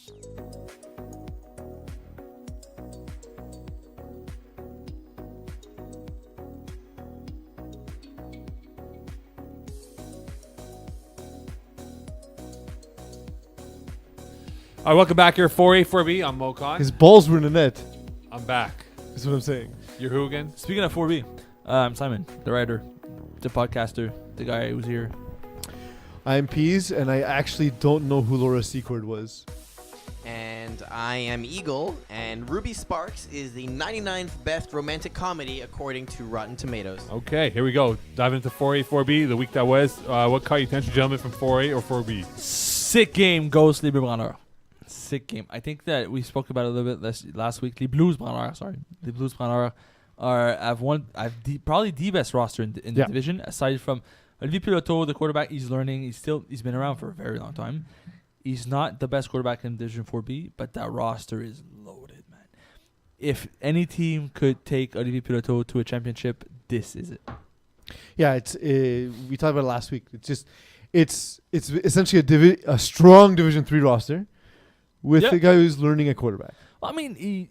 All right, welcome back here, 4A, 4B. I'm Mokan. His balls were in the net. I'm back. That's what I'm saying. You're who again? Speaking of 4B, I'm Simon, the writer, the podcaster, the guy who's here. I'm Peeze, and I actually don't know who Laura Secord was. And I am Eagle, and Ruby Sparks is the 99th best romantic comedy according to Rotten Tomatoes. Okay, here we go. Dive into 4A, 4B, the week that was. What caught your attention, gentlemen, from 4A or 4B? Sick game, Ghost Les Bleus Brandeurs. Sick game. I think that we spoke about it a little bit last week. Les Blues Brandeurs, Les Blues Brandeurs have probably the best roster in the division, aside from Olivier Piloteau, the quarterback. He's learning. He's been around for a very long time. He's not the best quarterback in Division 4B, but that roster is loaded, man. If any team could take Olivier Piloteau to a championship, this is it. Yeah, it's we talked about it last week. It's essentially a strong Division 3 roster with a guy who's learning a quarterback. Well, I mean,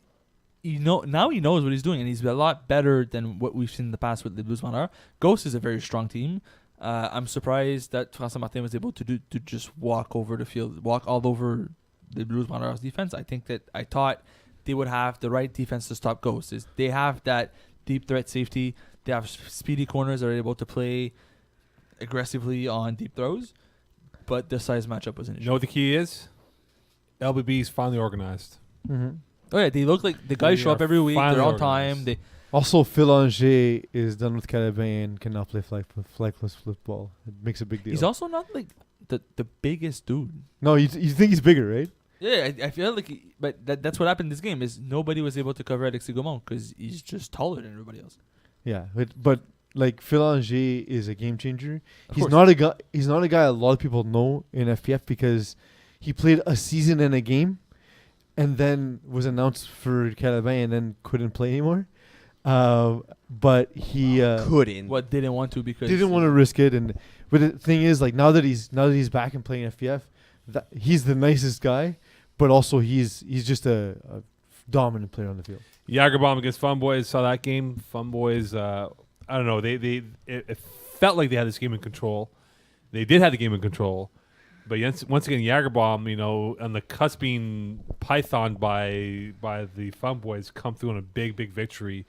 now he knows what he's doing, and he's a lot better than what we've seen in the past with the Blues Brandeurs. Ghost is a very strong team. I'm surprised that François Martin was able to just walk over the field, walk all over the Blues Brandeurs defense. I thought they would have the right defense to stop Ghost. They have that deep threat safety. They have speedy corners that are able to play aggressively on deep throws, but the size matchup was an issue. You know what the key is? LBB is finally organized. Mm-hmm. Oh yeah, they look like the guys show up every week. They're on time. Also, Phil Anger is done with Canvai and cannot play flightless football. It makes a big deal. He's also not like the biggest dude. No, you think he's bigger, right? Yeah, I feel like, but that's what happened in this game is nobody was able to cover Alexis Gaumont because he's just taller than everybody else. Yeah, but like Phil Anger is a game changer. He's not a guy a lot of people know in FPF because he played a season and a game, and then was announced for Canvai and then couldn't play anymore. But he couldn't. What didn't want to because didn't want to risk it. But the thing is, like now that he's back and playing FPF, he's the nicest guy, but also he's just a dominant player on the field. Jagerbomb against Fun Boys. Saw that game. Fun Boys. I don't know. It felt like they had this game in control. They did have the game in control. But once again, Jagerbomb, on the cusp being pythoned by the Fun Boys, come through on a big, big victory.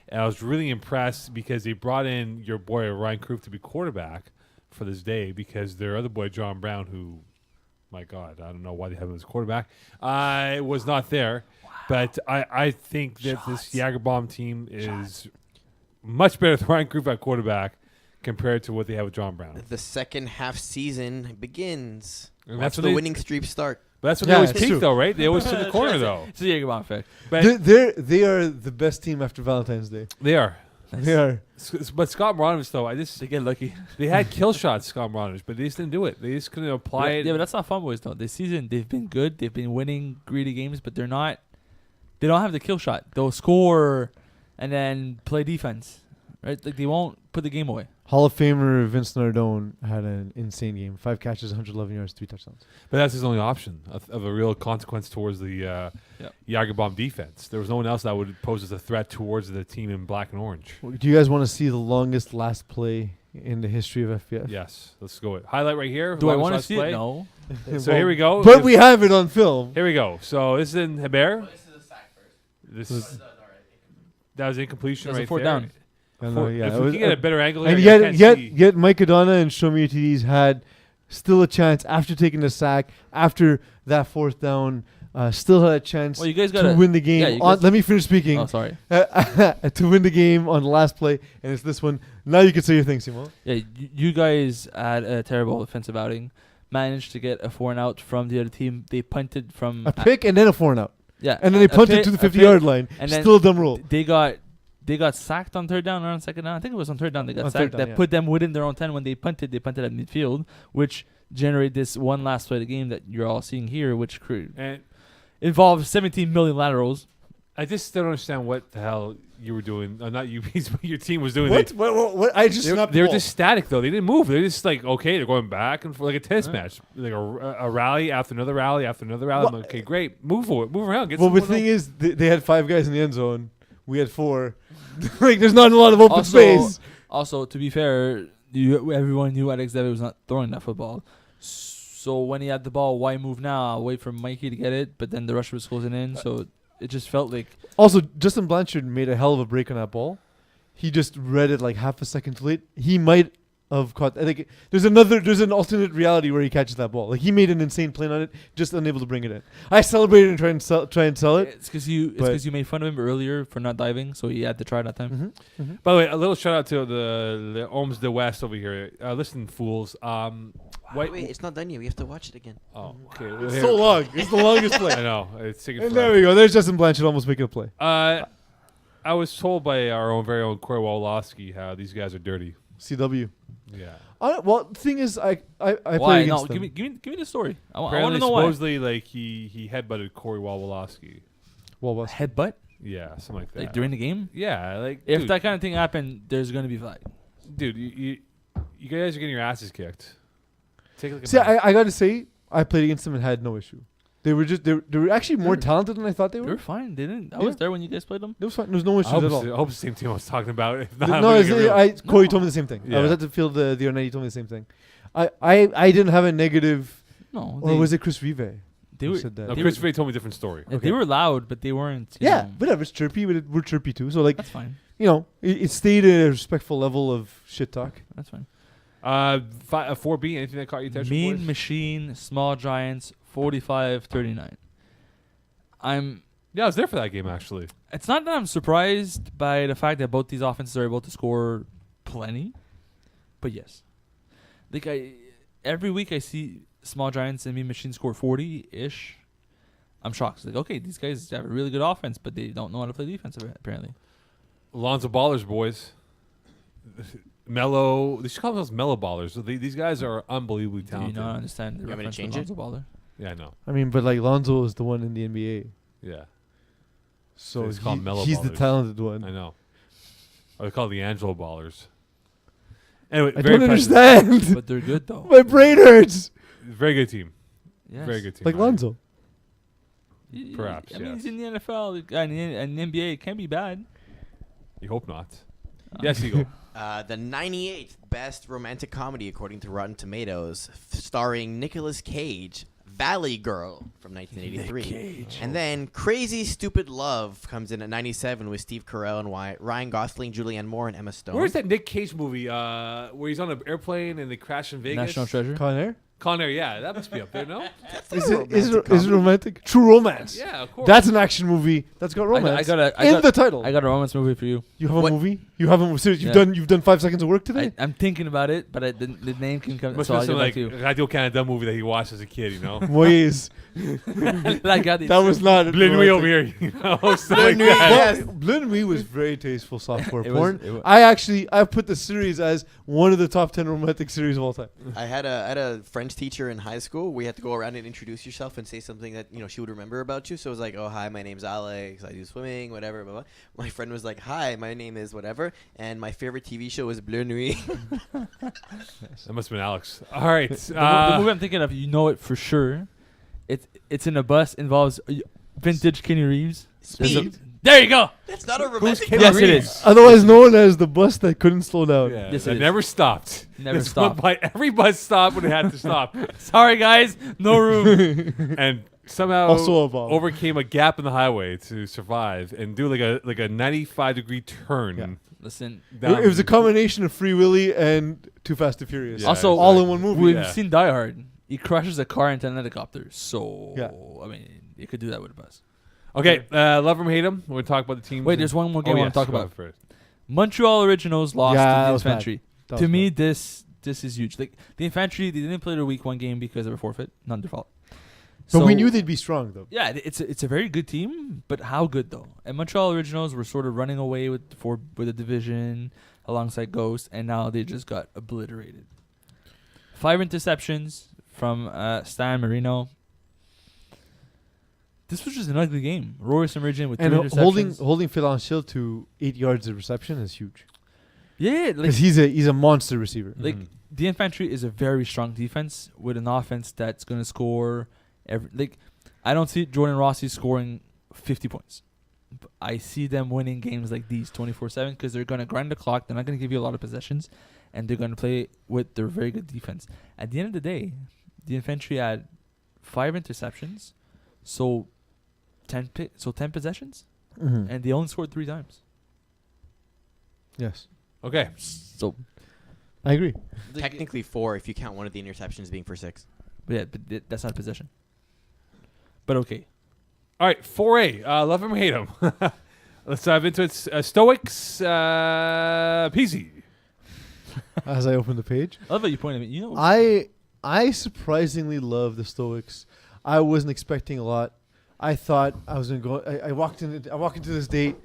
And I was really impressed because they brought in your boy Ryan Kroof to be quarterback for this day because their other boy, John Brown, who, my God, I don't know why they have him as quarterback, was not there. Wow. But I think that this Jagerbomb team is much better than Ryan Kroof at quarterback compared to what they have with John Brown. The second half season begins. And that's the winning streak start. But that's when they always peak, though, right? They always turn the corner, though. It's the Jagerbomb effect. But they are the best team after Valentine's Day. They are. They are. But Scott Maranovich, though, They get lucky. They had kill shots, Scott Maranovich, but they just didn't do it. They just couldn't apply it. Yeah, but that's not Fun Boys, though. This season, they've been good. They've been winning greedy games, but they don't have the kill shot. They'll score and then play defense, right? Like, they won't put the game away. Hall of Famer Vince Nardone had an insane game. 5 catches, 111 yards, 3 touchdowns. But that's his only option of a real consequence towards the Jagerbomb defense. There was no one else that would pose as a threat towards the team in black and orange. Do you guys want to see the longest last play in the history of FPF? Yes, let's go. Highlight right here. Do I want to see it? No. So here we go. But we have it on film. Here we go. So this is in Hebert. This is a sack first. That was incompletion right fourth there. down. I know, yeah. If we can get a better angle and here, yet Mike Adana and Show Me Your TDs had still a chance after taking the sack, after that fourth down, still had a chance you guys to win the game. Let me finish speaking. Oh, sorry. To win the game on the last play, and it's this one. Now you can say your thing, Simon. Yeah, you guys had a terrible offensive outing. Managed to get a 4-and-out from the other team. They punted from a pick and then a 4-and-out. Yeah, and then they punted to the 50-yard line. And still a dumb roll. They got sacked on third down or on second down. I think it was on third down. They got sacked. That put them within their own 10 when they punted. They punted at midfield, which generated this one last play of the game that you're all seeing here, which involves 17 million laterals. I just don't understand what the hell you were doing, not you, Peeze, but your team was doing. What? I just They snapped were the ball. just static though. They didn't move. They're just like, okay, they're going back and forth like a tennis match, like a rally after another rally after another rally. I'm like, okay, great, move forward, move around. Get Well, the someone thing else. is, they had 5 guys in the end zone. We had 4. Like, there's not a lot of open space. Also, to be fair, everyone knew Alex David was not throwing that football. So when he had the ball, why move now? Wait for Mikey to get it, but then the rush was closing in, so it just felt like Also, Justin Blanchard made a hell of a break on that ball. He just read it like half a second too late. He might have caught. I think there's an alternate reality where he catches that ball. Like, he made an insane play on it, just unable to bring it in. I celebrated and try and sell it. it's because you made fun of him earlier for not diving, so he had to try that time. By the way, a little shout out to the Ohms the West over here. Listen, fools. Wait, it's not done yet. We have to watch it again. Oh, okay. It's so long. It's the longest I play. know. It's taking And forever. there we go. There's Justin Blanchard almost making a play. I was told by our very own Corey Woloski how these guys are dirty. CW. Yeah. Well, the thing is, I play Why? against No, them. give me the story. I want Apparently, to know why. supposedly, like he headbutted Corey Woloski. Well, West. Headbutt Yeah, something like that. like during the game. Yeah, like If dude, that kind of thing happened, there's gonna be flag. dude, you guys are getting your asses kicked. Take like a See, minute. I got to say, I played against them and had no issue. They were actually more They're- talented than I thought they They were. were fine. They didn't. I Yeah. was there when you guys played them. It was fine. There was no issues I hope, at it's, all. I hope it's the same team I was talking about. If not, No, I'm gonna get real. Corey No. told me the same thing. I Yeah. was at the field the other night. He told me the same thing. I didn't have a negative. No, Or was it Chris Rive? They who were. said that? No, they Chris were- Ray told me a different story. Yeah, Okay. They were loud, but they weren't. you Yeah, know, whatever. It's chirpy, but we're chirpy too. So like, that's fine. it stayed at a respectful level of shit talk. That's fine. 4B, anything that caught your attention? Mean boys? Machine, Small Giants, 45-39. Yeah, I was there for that game actually. It's not that I'm surprised by the fact that both these offenses are able to score plenty, but yes, like every week I see Small Giants and Mean Machine score 40-ish. I'm shocked. It's like, okay, these guys have a really good offense, but they don't know how to play defense apparently. Alonzo Ballers, boys. Mellow. They should call themselves Mellow Ballers. So these guys are unbelievably Do you talented. not understand the You want me to reference to change it? Lonzo Baller? Yeah, I know. I mean, but like Lonzo is the one in the NBA, Yeah, so It's called mellow he's the ballers. talented one. I know. Or they call it the Angelo Ballers. Anyway, I very don't impressive. understand. But they're good though. My brain hurts. Very good team. Yes. Very good team. Like Lonzo. Perhaps, I mean, yes. he's in the NFL and the NBA. It can't be bad. You hope not. Yes, Eagle. The 98th best romantic comedy according to Rotten Tomatoes, starring Nicolas Cage, Valley Girl from 1983. And then Crazy Stupid Love comes in at 97 with Steve Carell and Ryan Gosling, Julianne Moore, and Emma Stone. Where's that Nick Cage movie where he's on an airplane and they crash in Vegas? National Treasure. Con Air? Con Air, yeah, that must be up there, no? Is it romantic? True Romance. Yeah, of course. That's an action movie that's got romance in the title. I got a romance movie for you. You have a What? movie? You haven't? Seriously, Yeah. you've done 5 seconds of work today. I'm thinking about it, but the name can come. Must So be I'll some get like back to you. Radio Canada movie that he watched as a kid, you know? Moise, Like, I got that was not. Blue Nuit over here, you know? Stuff like that. Blue Nuit was very tasteful softcore It was- porn. it wa- I put the series as one of the top 10 romantic series of all time. I had a French teacher in high school. We had to go around and introduce yourself and say something that she would remember about you. So it was like, oh, hi, my name's Alex. I do swimming, whatever. Blah, blah. My friend was like, hi, my name is whatever, and my favorite TV show is Bleu Nuit. That must have been Alex. All right. The movie I'm thinking of, you know it for sure. It's in a bus, involves vintage Kenny Reeves. There's a- Speed. There you go. That's not a romantic. Kenny Yes, it Reeves? is. Otherwise known as the bus that couldn't slow down. yeah, Yes, that it is. never stopped. Never This stopped. went by every bus stop when it had to stop. Sorry, guys, no room. And somehow Also a bomb. overcame a gap in the highway to survive and do like a 95-degree turn. Yeah. Listen, down- It was a combination of Free Willy and Too Fast to Furious. Yeah, also all in exactly. one movie. we've Yeah. seen Die Hard. He crashes a car into an helicopter. So Yeah. I mean, you could do that with a bus. Okay, love him, hate him. We're going to talk about the team. Wait, there's one more game I want to talk about. First. Montreal Originals lost Yeah, to that the was bad. Infantry. That To was me, bad. this is huge. Like the Infantry, they didn't play their week 1 game because of a forfeit. Not their fault. But we So- knew they'd be strong, though. Yeah, it's a very good team, but how good though? And Montreal Originals were sort of running away with the division alongside Ghost, and now they just got obliterated. 5 interceptions from Stan Marino. This was just an ugly game. Royce emerging with 3 And interceptions. holding Phil Anshil to 8 yards of reception is huge. Yeah, like Because he's a monster receiver. Like, the infantry is a very strong defense with an offense that's going to score. I don't see Jordan Rossi scoring 50 points. But I see them winning games like these 24/7 because they're going to grind the clock. They're not going to give you a lot of possessions, and they're going to play with their very good defense. At the end of the day, the infantry had 5 interceptions, so 10 possessions, Mhm. and they only scored 3 times. Yes, Okay. So I agree. Technically 4 if you count one of the interceptions being for 6. but that's not a possession. But okay. All right, 4A. Love him, hate him. Let's dive into it. Stoics, Peeze. As I open the page, I love how you pointed at me. You know, I surprisingly love the Stoics. I wasn't expecting a lot. I thought I was gonna go. I walk into this date.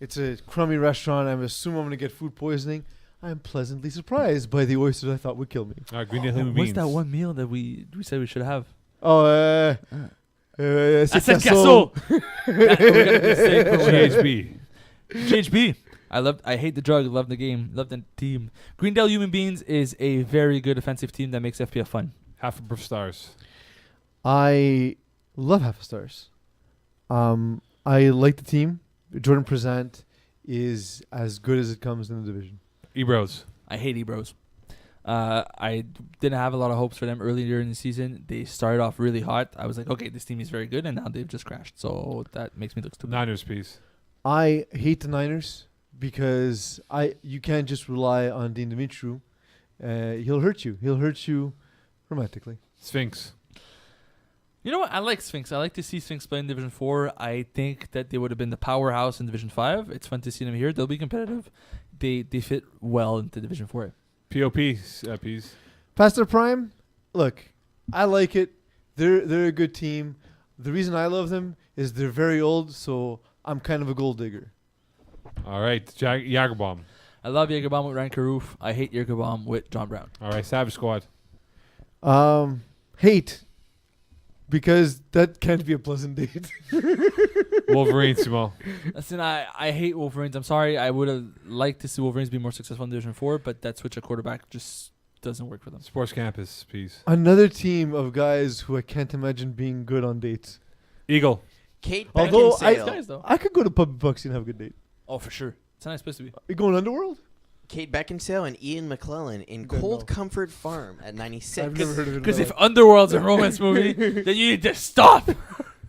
It's a crummy restaurant. I assume I'm gonna get food poisoning. I'm pleasantly surprised by the oysters I thought would kill me. All right, Green Day Human what's Beans. that one meal that we said we should have? Oh, I said Castle. GHB. GHB. I hate the drug. Love the game. Love the team. Greendale Human Beans is a very good offensive team that makes FPF fun. Half of stars. I love half stars. I like the team. Jordan Present is as good as it comes in the division. Ebros. I hate Ebros. I didn't have a lot of hopes for them earlier in the season. They started off really hot. I was like, okay, this team is very good, and now they've just crashed. So that makes me look stupid. Niners piece. I hate the Niners because you can't just rely on Dean Dimitru. He'll hurt you. He'll hurt you romantically. Sphinx. You know what? I like Sphinx. I like to see Sphinx play in Division 4. I think that they would have been the powerhouse in Division 5. It's fun to see them here. They'll be competitive. They fit well into Division 4. POP. Pease. Pastor Prime, look, I like it. They're a good team. The reason I love them is they're very old, so I'm kind of a gold digger. All right, Jagerbomb. I love Jagerbomb with Ryan Carouf. I hate Jagerbomb with John Brown. All right, Savage Squad. Hate. Because that can't be a pleasant date. Wolverine, Simo. Listen, I hate Wolverines. I'm sorry. I would have liked to see Wolverines be more successful in Division 4, but that switch at quarterback just doesn't work for them. Sports Campus, peace. Another team of guys who I can't imagine being good on dates. Eagle. Kate Although Beckinsale. I could go to Pub Buxy and have a good date. Oh, for sure. It's a nice place to be. You going Underworld? Kate Beckinsale and Ian McClellan in Don't Cold know. Comfort Farm at 96. I've never heard of it. Because if Underworld's a romance movie, then you need to stop.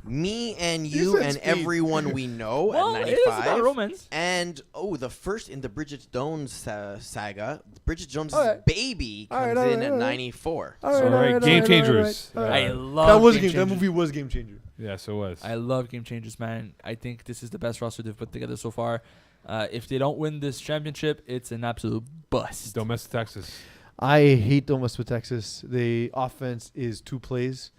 Me and You you said and speed. everyone we know Well, at it is about 95. romance. And, the first in the Bridget Jones saga, Bridget Jones' All right. baby All comes right, in at all right. 94. All right, Game Changers. I love that was Game a game. That Changers. movie was Game Changer. Yes, it was. I love Game Changers, man. I think this is the best roster they've put together so far. If they don't win this championship, it's an absolute bust. Don't mess with Texas. I hate Don't Mess with Texas. The offense is 2 plays,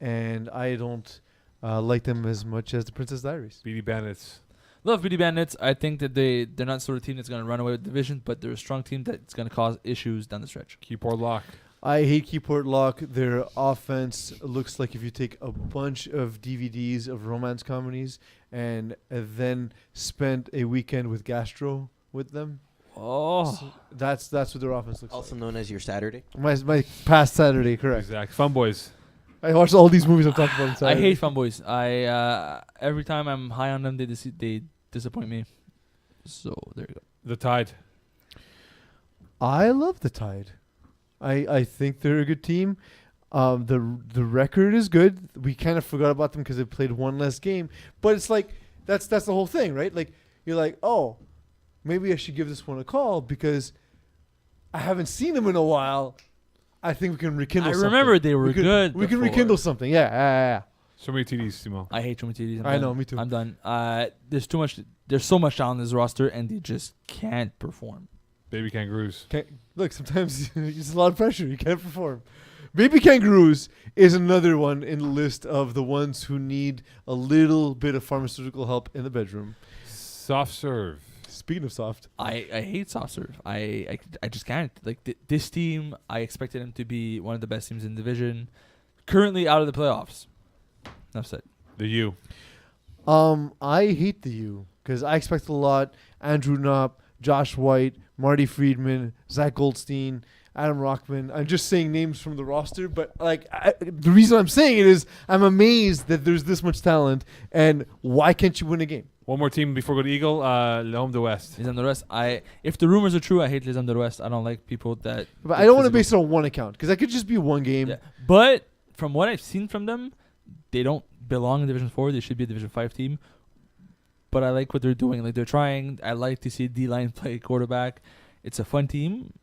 and I don't like them as much as the Princess Diaries. BD Bandits. Love BD Bandits. I think that they're not the sort of team that's going to run away with the division, but they're a strong team that's going to cause issues down the stretch. Keyboard Lock. I hate Keyport Lock. Their offense looks like if you take a bunch of DVDs of romance comedies and then spent a weekend with Gastro with them. Oh. So that's what their offense looks Also known as your Saturday. like. My past Saturday, correct. Exact. Fun Boys. I watched all these movies I'm talking about on I Saturday. hate fanboys. Every time I'm high on them, they disappoint me. So there you go. The Tide. I love the Tide. I think they're a good team. The record is good. We kind of forgot about them because they played one less game. But it's like that's the whole thing, right? Like you're like, oh, maybe I should give this one a call because I haven't seen them in a while. I think we can rekindle. I something. remember they were good. We can before. rekindle something. Yeah. So many TDs, Simo. I hate Chumatides. I know, me too. I'm done. There's too much. There's so much talent in this roster, and they just can't perform. Baby Kangaroos. Look, sometimes it's a lot of pressure. You can't perform. Baby Kangaroos is another one in the list of the ones who need a little bit of pharmaceutical help in the bedroom. Soft Serve. Speaking of soft, I hate soft serve. I just can't. Like this team, I expected them to be one of the best teams in the division. Currently out of the playoffs. Enough said. The U. I hate the U because I expect a lot. Andrew Knopp, Josh White, Marty Friedman, Zach Goldstein, Adam Rockman. I'm just saying names from the roster, but the reason I'm saying it is I'm amazed that there's this much talent, and why can't you win a game? One more team before we go to Eagle. L'Homme de West. Les Hommes de l'Ouest. If the rumors are true, I hate Les Hommes de l'Ouest. I don't like people that. But I don't want to base it on one account because that could just be one game. Yeah. But from what I've seen from them, they don't belong in Division 4. They should be a Division 5 team. But I like what they're doing. Like, they're trying. I like to see D-line play quarterback. It's a fun team.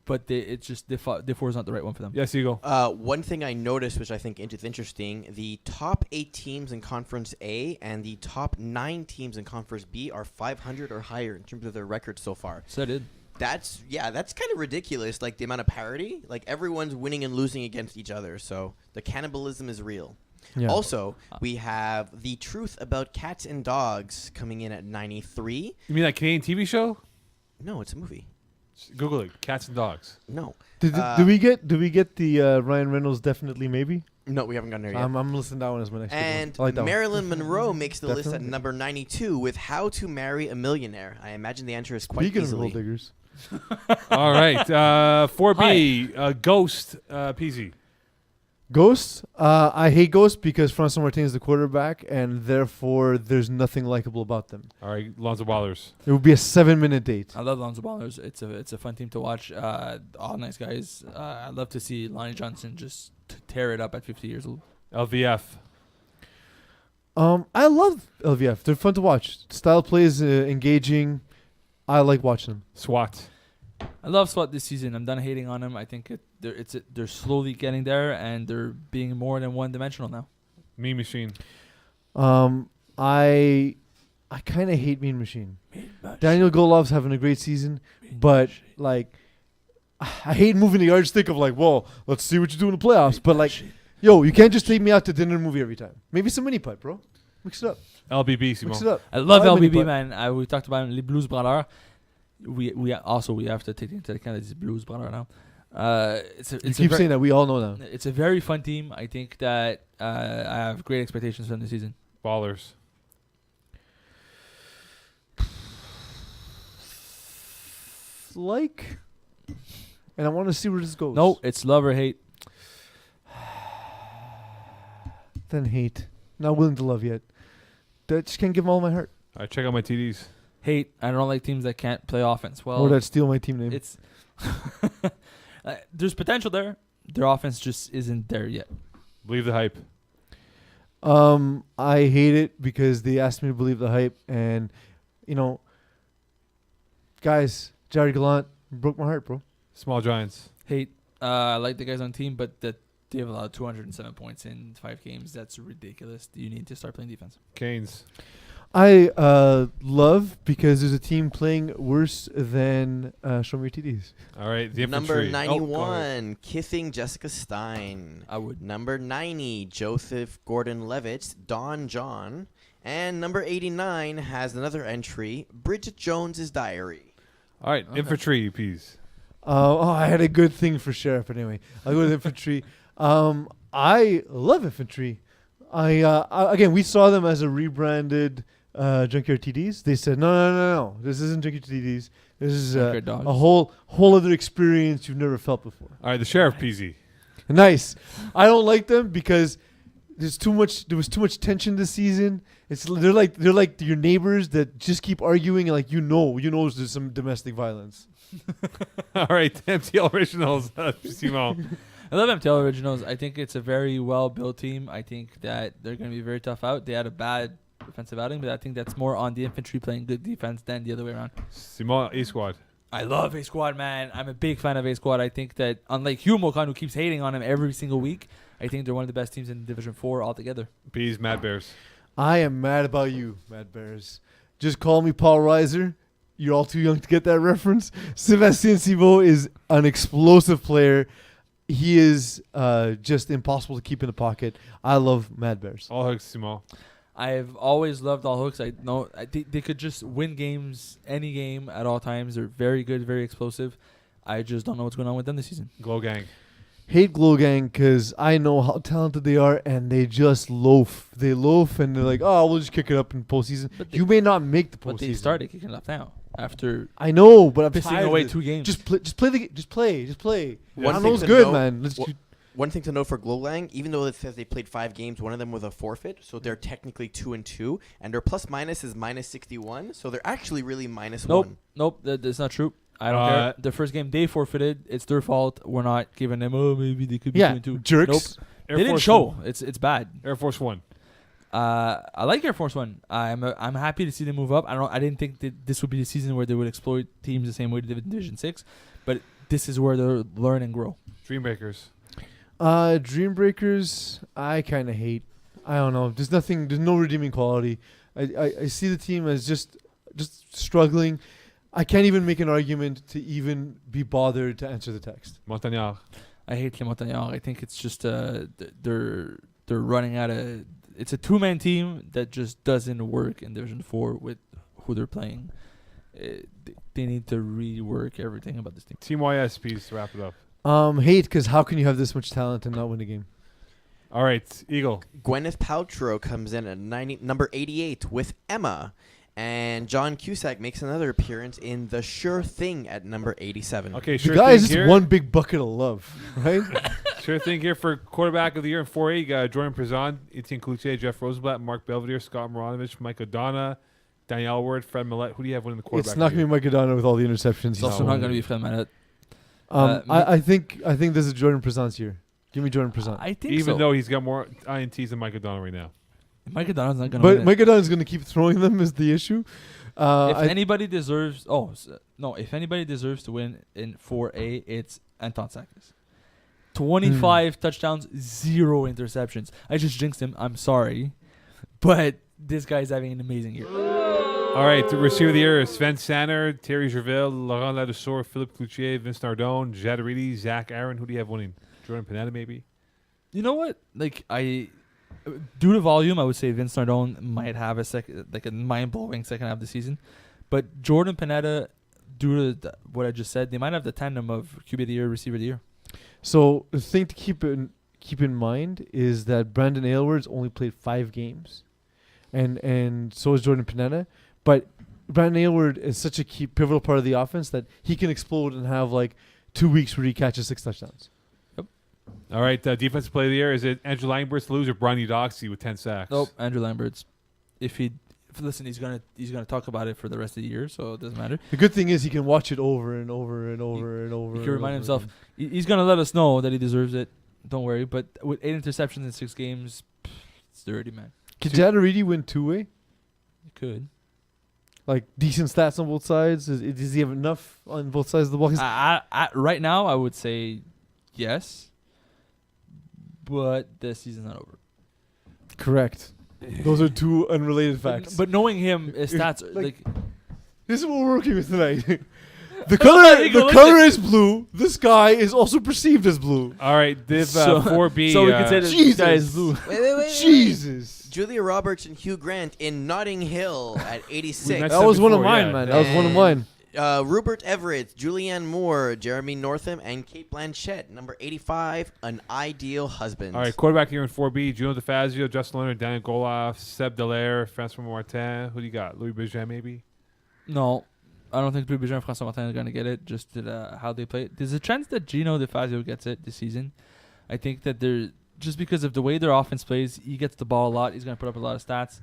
But it's just D4 is not the right one for them. Yes, Eagle. One thing I noticed, which I think is interesting, the top 8 teams in Conference A and the top 9 teams in Conference B are 500 or higher in terms of their record so far. So I did. That's kind of ridiculous. Like, the amount of parity. Like, everyone's winning and losing against each other. So the cannibalism is real. Yeah. Also, we have The Truth About Cats and Dogs coming in at 93. You mean that Canadian TV show? No, it's a movie. Google it. Cats and Dogs. No. Do we get the Ryan Reynolds definitely maybe? No, we haven't gotten there yet. I'm listening to that one as my next And one. I like that Marilyn Monroe makes the list at Definitely. number 92 with How to Marry a Millionaire. I imagine the answer is one. quite Speaking of easily. gold diggers, All right. 4B. Ghost. Peeze. Ghost. I hate Ghost because Francois Martin is the quarterback, and therefore there's nothing likable about them. All right. Lonzo Ballers. It would be a 7-minute date. I love Lonzo Ballers. It's a fun team to watch. All nice guys. I love to see Lonnie Johnson just tear it up at 50 years old. LVF. I love LVF. They're fun to watch. Style play is engaging. I like watching them. SWAT. I love SWAT this season. I'm done hating on them. I think they're slowly getting there, and they're being more than one-dimensional now. Mean Machine. I kind of hate Mean Machine. Daniel Golov's having a great season, but like I hate moving the yardstick of like, well, let's see what you do in the playoffs. But like, yo, you can't just take me out to dinner and movie every time. Maybe some mini putt, bro. Mix it up. LBB, Simon. Mix it up. I love I like mini LBB, putt. man. We talked about Les Blues Braleurs. We have to take into account these Blues Braleurs now. You keep saying that. We all know now. It's a very fun team. I think that I have great expectations from this season. Ballers. Like, and I want to see where this goes. No, it's love or hate. Then hate. Not willing to love yet. Just can't give them all my heart. All right. Check out my TDs. Hate. I don't like teams that can't play offense. Well, Or that steal my team name. it's there's potential there. Their offense just isn't there yet. Believe the hype. I hate it because they asked me to believe the hype, and guys, Jared Gallant broke my heart, bro. Small Giants. Hate. I like the guys on the team, but they have allowed 207 points in 5 games. That's ridiculous. You need to start playing defense. Canes. I love because there's a team playing worse than Show Me Your TDs. All right. The Number infantry. Oh, go ahead. 91, Kissing Jessica Stein. I would. Number 90, Joseph Gordon-Levitt, Don John. And number 89 has another entry, Bridget Jones's Diary. All right. Okay. Infantry, Peeze. I had a good thing for Sheriff, but anyway, I'll go with infantry. I love infantry. Again, we saw them as a rebranded Junkyard TDs. They said, no, this isn't Junkyard TDs. This is Junkyard Dogs. a whole other experience you've never felt before. All right. The Sheriff, Peasy. Nice. I don't like them because there was too much tension this season. They're like your neighbors that just keep arguing, and like there's some domestic violence. All right. MTL Originals. Simon. I love MTL Originals. I think it's a very well-built team. I think that they're going to be very tough out. They had a bad defensive outing, but I think that's more on the infantry playing good defense than the other way around. Simon A Squad. I love A Squad, man. I'm a big fan of A Squad. I think that, unlike Hugh Mokan, who keeps hating on him every single week, I think they're one of the best teams in Division 4 altogether. Pease, Mad Bears. I am mad about you, Mad Bears. Just call me Paul Reiser. You're all too young to get that reference. Sébastien Thibault is an explosive player. He is just impossible to keep in the pocket. I love Mad Bears. All hooks, Simon. I've always loved all hooks. I know they could just win games, any game at all times. They're very good, very explosive. I just don't know what's going on with them this season. Glow Gang. hate Glow Gang because I know how talented they are, and they just loaf. They loaf, and they're like, "Oh, we'll just kick it up in postseason." But You may not make the postseason. But they started kicking it up now after I know, but I'm pissing tired away of it. 2 games. Just play. Just play. One I thing know it's to good, note- man. Let's wha- One thing to note for Glowlang, even though it says they played 5 games, one of them was a forfeit, so they're technically 2-2, and their plus minus is minus 61, so they're actually really minus Nope. 1. Nope, that's not true. I don't care. The first game they forfeited. It's their fault. We're not giving them. Oh, maybe they could be 2-2. jerks. Nope. Air They didn't Force show. One. It's bad. Air Force One. I like Air Force One. I'm happy to see them move up. I didn't think that this would be the season where they would exploit teams the same way they did in Division 6, but this is where they'll learn and grow. Dreambreakers. Dream Breakers, I kind of hate. I don't know. There's no redeeming quality. I see the team as just struggling. I can't even make an argument to even be bothered to answer the text. Montagnard. I hate Les Montagnards. I think it's just they're running out of. It's a 2-man team that just doesn't work in Division 4 with who they're playing. They need to rework everything about this team. Team YS piece to wrap it up. Hate because how can you have this much talent and not win a game? All right, Eagle. Gwyneth Paltrow comes in at number 88 with Emma, and John Cusack makes another appearance in The Sure Thing at number 87. Okay, The sure guy thing is just here. one big bucket of love, right? Sure thing here for quarterback of the year in 4A. You got Jordan Prezan, Etienne Cloutier, Jeff Rosenblatt, Mark Belvedere, Scott Maranovich, Mike O'Donnell, Danielle Ward, Fred Millette. Who do you have winning the quarterback? It's not going to be Mike O'Donnell with all the interceptions. It's he's also not throwing. going to be Fred Manet. I think this is Jordan Prezant's year. Give me Jordan Prezant. I think Even so. though he's got more INTs than Mike O'Donnell right now. Mike O'Donnell's not going to But win it. Mike O'Donnell is going to keep throwing them is the issue. If anybody deserves, if anybody deserves to win in 4A, it's Anton Sakis. 25 touchdowns, 0 interceptions. I just jinxed him. I'm sorry, but this guy's having an amazing year. All right, the receiver of the year is Sven Sanner, Thierry Gerville, Laurent Ladouceur, Philippe Cloutier, Vince Nardone, Jad Reedy, Zach Aaron. Who do you have winning? Jordan Panetta, maybe? You know what? Due to volume, I would say Vince Nardone might have a mind-blowing second half of the season. But Jordan Panetta, due to what I just said, they might have the tandem of QB of the year, receiver of the year. So the thing to keep in mind is that Brandon Aylward's only played 5 games, and so is Jordan Panetta. But Brandon Aylward is such a key pivotal part of the offense that he can explode and have 2 weeks where he catches 6 touchdowns. All right, defensive play of the year. Is it Andrew Langbert's lose or Brian Udoxy with 10 sacks? Nope, Andrew Lambert's. Listen, he's gonna talk about it for the rest of the year, so it doesn't matter. The good thing is he can watch it over and over and over and over. He and can remind over himself. again. He's gonna let us know that he deserves it. Don't worry. But with 8 interceptions in 6 games, it's dirty, man. Can Jad Reedy win 2-way? He could. Decent stats on both sides. Does he have enough on both sides of the ball? 'Cause Right now, I would say yes, but the season's not over. Correct. Those are 2 unrelated facts. But knowing him, his stats This is what we're working with tonight. The color is blue. The sky is also perceived as blue. All right, Div 4B. So we can say that Jesus. this guy is blue. Wait. Jesus. Julia Roberts and Hugh Grant in Notting Hill at 86. met That was one of before, mine, yeah. man. That was one of mine. Rupert Everett, Julianne Moore, Jeremy Northam, and Kate Blanchett. Number 85, An Ideal Husband. All right, quarterback here in 4B. Juno DeFazio, Justin Leonard, Daniel Goloff, Seb Dallaire, Francois Martin. Who do you got? Louis Bijan, maybe? No, I don't think Louis Bijan and François Martin are going to get it, just how they play it. There's a chance that Gino DeFazio gets it this season. I think that just because of the way their offense plays, he gets the ball a lot. He's going to put up a lot of stats.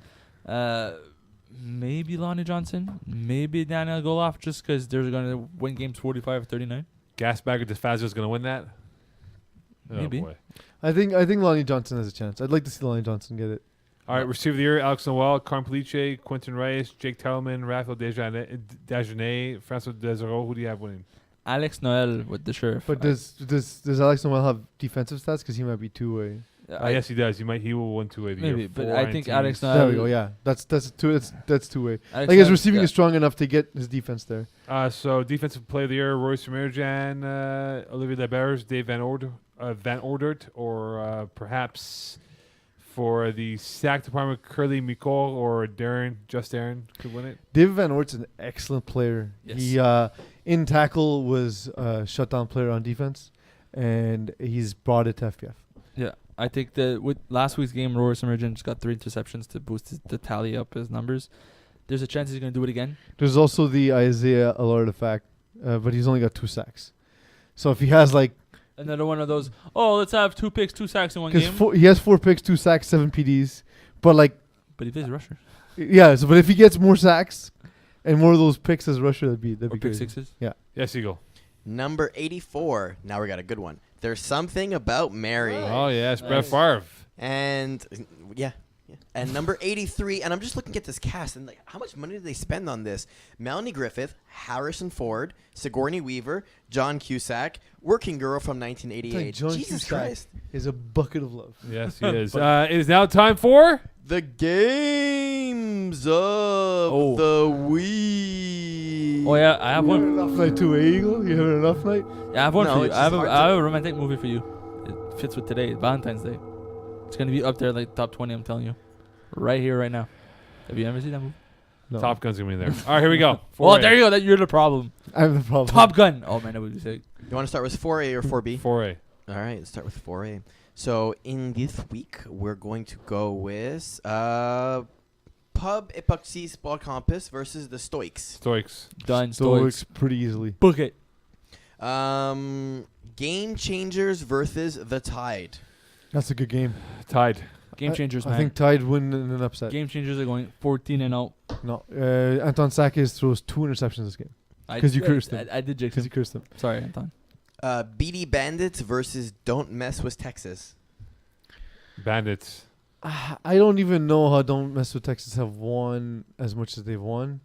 Maybe Lonnie Johnson, maybe Daniel Goloff, just because they're going to win games 45-39. Gasbagger DeFazio is going to win that? Oh, Maybe. boy. I think Lonnie Johnson has a chance. I'd like to see Lonnie Johnson get it. All right, receiver of the year, Alex Noel, Carm Pelice, Quentin Reyes, Jake Tellman, Raphael Dagenais, Francois Desereau. Who do you have winning? Alex Noel with the Sheriff. But does Alex Noel have defensive stats? Because he might be 2-way. Yes, he does. He will win 2-way. Maybe, but 4 I think INTs. Alex Noel. There we go. Yeah, that's 2-way. Alex His Noel, receiving yeah. is strong enough to get his defense there. So defensive play of the year, Royce Merjan, Olivier Lebers, Dave Van Ordert, or perhaps for the sack department, Curly Mikol or Just Aaron could win it. David Van Ort's an excellent player. Yes. He in tackle was a shutdown player on defense, and he's brought it to FPF. Yeah, I think that with last week's game, Roris Emergent just got 3 interceptions to boost the tally up his numbers. There's a chance he's going to do it again. There's also the Isaiah Allard effect, but he's only got 2 sacks. So if he has like, Another one of those, let's have 2 picks, 2 sacks in one game. he has 4 picks, 2 sacks, 7 PDs, but like, But he plays a rusher. yeah. So but if he gets more sacks and more of those picks as rusher, that'd be Or good. pick sixes. Yes, Eagle. Number 84. Now we got a good one. There's something about Mary. Oh, yes. Brett Nice. Favre. And yeah. And number 83, and I'm just looking at this cast, and like, how much money did they spend on this? Melanie Griffith, Harrison Ford, Sigourney Weaver, John Cusack, Working Girl from 1988. John Jesus Cusack Christ. is a bucket of love. Yes, he is. It is now time for... The games of the week. Oh, yeah, I have You one. having an off night too, Eagle? You having an off night? Yeah, I have one No, for you. it's I have, just hard I have a romantic movie for you. It fits with today, Valentine's Day. It's going to be up there like top 20, I'm telling you. Right here, right now. Have you ever seen that movie? No. Top Gun's going to be in there. All right, here we go. Well, there you go. You're the problem. I have the problem. Top Gun. Oh, man, that would be sick. You want to start with 4A or 4B? 4A. All right, let's start with 4A. So in this week, we're going to go with Pub Epoxy Sport Campus versus the Stoics. Stoics. Done. Stoics Stoics. pretty easily. Book it. Game Changers versus the Tide. That's a good game. Tied. Game changers, I man. think Tide win in an upset. Game changers are going 14-0. No, Anton Sakis throws 2 interceptions this game 'Cause you cursed him. I did jinx because him. he cursed him. Sorry, Anton. BD Bandits versus Don't Mess with Texas. Bandits. I don't even know how Don't Mess with Texas have won as much as they've won.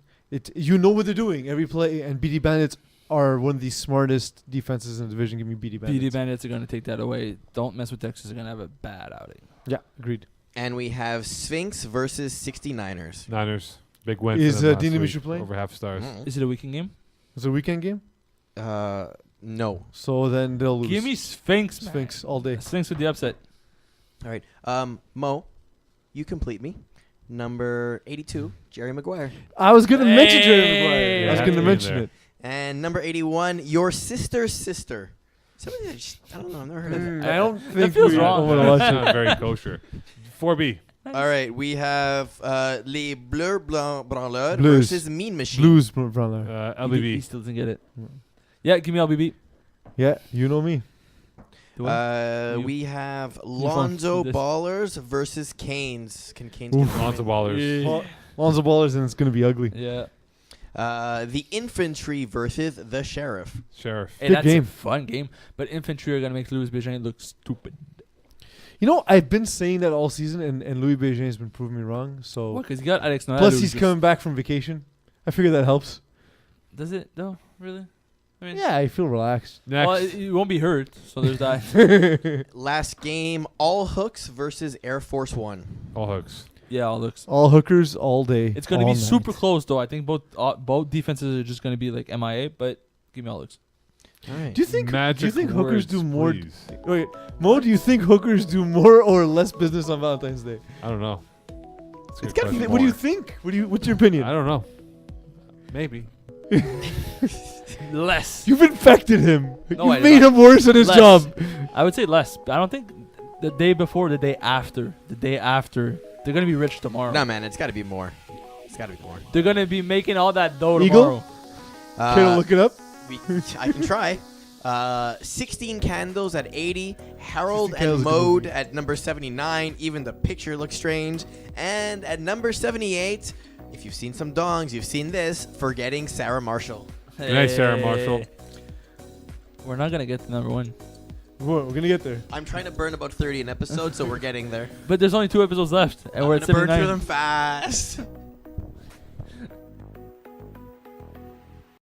You know what they're doing every play, and BD Bandits are one of the smartest defenses in the division. Give me BD Bandits. BD Bandits are going to take that away. Don't mess with Texas. Are going to have a bad outing. Yeah, agreed. And we have Sphinx versus 69ers. Niners. Big win. Is, for them last Dina week, Mishu playing? Over half stars. Is it a weekend game? It's a weekend game, No. so then they'll lose. Give me Sphinx, man. Sphinx all day. Sphinx with the upset. All right. Mo, you complete me. Number 82, Jerry Maguire. I was gonna mention Jerry Hey! Maguire. I was Yeah, gonna in mention there. it. And number 81, Your Sister's Sister. Somebody that I don't know. I've never heard of that. I don't think feels we wrong. want to That's watch it. not very kosher. 4B. All right. We have Les Bleus Blancs Branleurs Blues. versus Mean Machine. Blues, brother. He LBB. still doesn't get it. Yeah, give me LBB. Yeah, you know me. The one? We have fun. Lonzo This. Ballers versus Canes. Can Canes Oof. get the Lots of win? ballers. Yeah. Lonzo Ballers, and it's gonna be ugly. Yeah. The Infantry versus the Sheriff. Sheriff. Hey, Good that's game. a fun game. But infantry are going to make Louis Bijan look stupid. You know, I've been saying that all season, and Louis Beijing has been proving me wrong. So What? Because you got Alex Noel. plus who's he's just- coming back from vacation. I figure that helps. Does it? No, really? I mean, Yeah, I feel relaxed. Next. well, you won't be hurt, so there's that. Last game, All Hooks versus Air Force One. All hooks. Yeah, all looks. All hookers all day. It's going to all be night. super close, though. I think both defenses are just going to be like MIA, but give me all looks. All right. Do you think? Magic do you think hookers do words, more? please. Wait, Mo, do you think hookers do more or less business on Valentine's Day? I don't know. That's a good gotta be question. What do you more. think? What's your opinion? I don't know. Maybe. Less. You've infected him. No, I You've did made not. him worse at his Less. job. I would say less. But I don't think the day before, the day after, they're going to be rich tomorrow. No, man, it's got to be more. It's got to be more. They're going to be making all that dough Eagle? tomorrow. Can I look it up? I can try. 16 Candles at 80. Harold 16 Candles and is a good Mode movie. at number 79. Even the picture looks strange. And at number 78, if you've seen some dongs, you've seen this. Forgetting Sarah Marshall. Good night, Sarah Marshall. We're not going to get to number one. We're gonna get there. I'm trying to burn about 30 an episode, so we're getting there. But there's only 2 episodes left, and I'm we're gonna at burn through 79. them fast.